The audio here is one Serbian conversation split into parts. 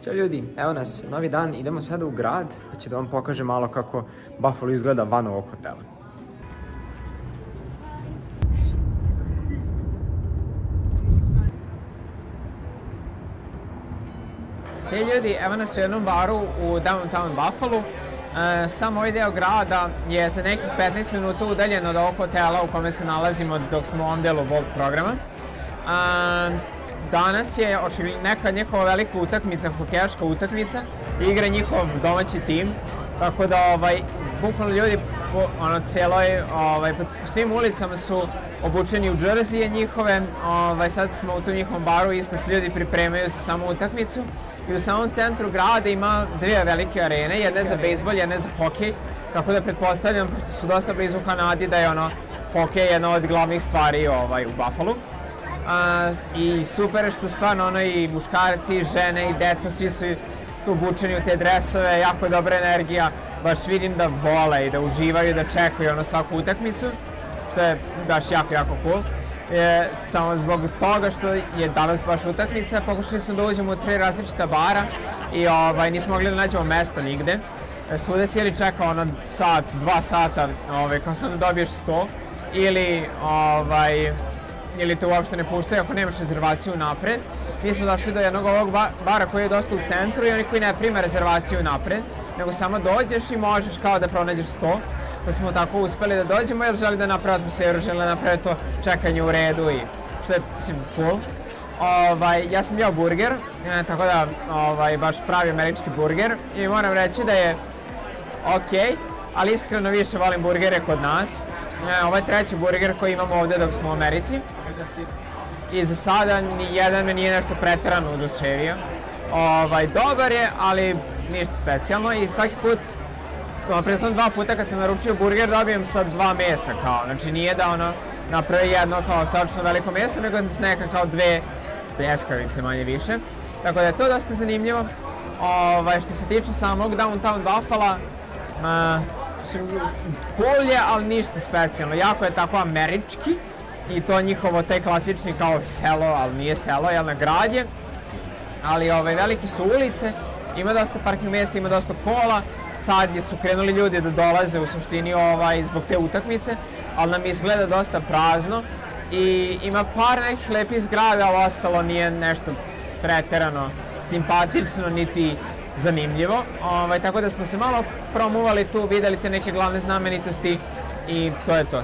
Ćao ljudi, evo nas, novi dan, idemo sada u grad, pa ću da vam pokažem malo kako Buffalo izgleda van ovog hotela. Hej ljudi, evo nas u jednom baru u downtown Buffalo. Sam ovaj deo grada je za nekih 15 minuta udaljen od ovog hotela u kome se nalazimo dok smo u ovom delu Bolt programa. Danas je neka njihova velika utakmica, hokejaška utakmica, igra njihov domaći tim, tako da bukvalno ljudi po svim ulicama su obučeni u džerzije njihove. Sad smo u tom njihovom baru, isto se ljudi pripremaju za samu utakmicu. I u samom centru grada ima dvije velike arene, jedna je za bejsbol, jedna je za hokej, tako da pretpostavljam, pošto su dosta blizu Kanadi, da je hokej jedna od glavnih stvari u Buffalo. I super je što stvarno i muškarci, i žene, i deca, svi su tu obučeni u te dresove, jako dobra energija, baš vidim da vole i da uživaju, da čekaju svaku utakmicu, što je baš jako cool. Samo zbog toga što je danas baš utakmica, pokušali smo da uđemo u 3 različita bara i nismo mogli da nađemo mesto nigde. Svuda si ili čekao sat, 2 sata, kao sam da dobiješ 100, ili te uopšte ne puštaju ako nemaš rezervaciju napred. Mi smo došli do jednog ovog bara koji je dosta u centru i oni koji ne prima rezervaciju napred, nego samo dođeš i možeš kao da pronađeš 100. Pa smo tako uspeli da dođemo jer želi da naprave atmosferu, želi da naprave to čekanje u redu i što je cool. Ja sam jeo burger, tako da baš pravi američki burger i moram reći da je ok, ali iskreno više volim burgere kod nas. Ovo je 3. burger koji imamo ovde dok smo u Americi i za sada nijedan me nije nešto preterano oduševio. Dobar je, ali ništa specijalno i svaki put, prethodno 2 puta kad sam naručio burger dobijem sa 2 mesa kao, znači nije da napravi jedno kao saočno veliko meso, nego neka kao 2 pljeskavice manje više. Tako da je to dosta zanimljivo. Što se tiče samog downtown Buffalo, cool je, ali ništa specijalno. Jako je tako američki i to njihovo taj klasični kao selo, ali nije selo, na grad je. Ali velike su ulice, ima dosta parking mjesta, ima dosta kola. Sad su krenuli ljudi da dolaze u suštini zbog te utakmice, ali nam izgleda dosta prazno i ima par nekih lepih zgrada, ali ostalo nije nešto preterano simpatično niti zanimljivo. Tako da smo se malo promuvali tu, videli te neke glavne znamenitosti i to je to.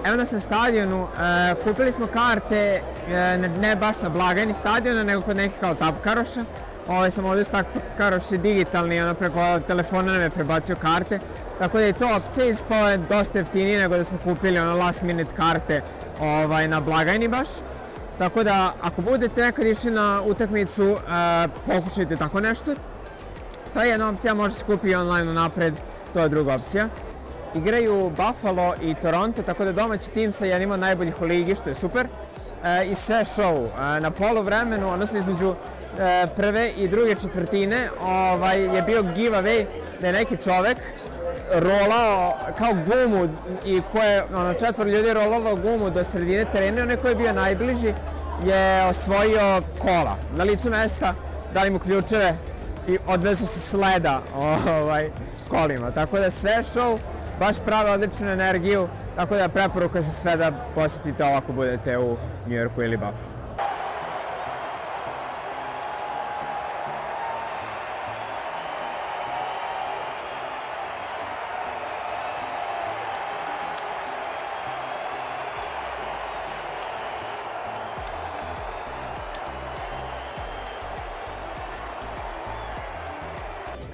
Evo nas na stadionu, kupili smo karte ne baš na blagajni stadiona, nego kod nekih kao tapkaroša. Sam ovdje s tapkaroši digitalni, preko telefona nam je prebacio karte. Tako da je to opcija, ispalo je dosta jeftinije nego da smo kupili last minute karte na blagajni baš. Tako da ako budete nekad išli na utakmicu, pokušajte tako nešto. To je jedna opcija, može se kupiti online unapred, to je druga opcija. Igraju Buffalo i Toronto, tako da domaći tim sa jednim od najboljih u ligi, što je super. I sve show. Na poluvremenu, odnosno između prve i druge četvrtine, je bio giveaway da je neki čovek rolao kao gumu i koje 4 ljudi rolalo gumu do sredine terena i onaj koji je bio najbliži je osvojio kola. Na licu mesta dali mu ključeve i odvezu se sleda kolima. Tako da sve show, baš prave odličnu energiju, tako da preporuka za sve da posjetite ovo ako budete u New Yorku ili Buffalo.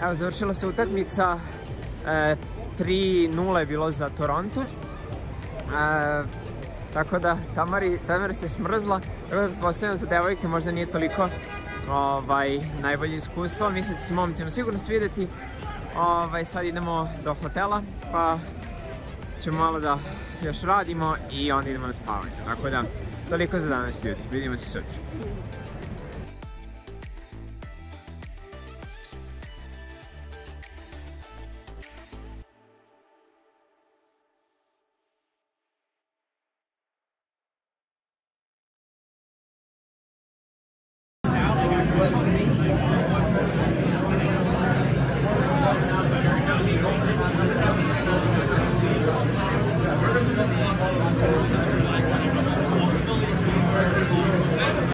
Evo, završila se utakmica, 3:0 je bilo za Toronto, tako da Tamara se smrzla, postavljam za devojke, možda nije toliko najbolje iskustvo, mislim da će se momcima sigurno svidjeti. Sad idemo do hotela, pa ćemo malo da još radimo i onda idemo na spavanje, tako da toliko za danas ljudi, vidimo se sutra.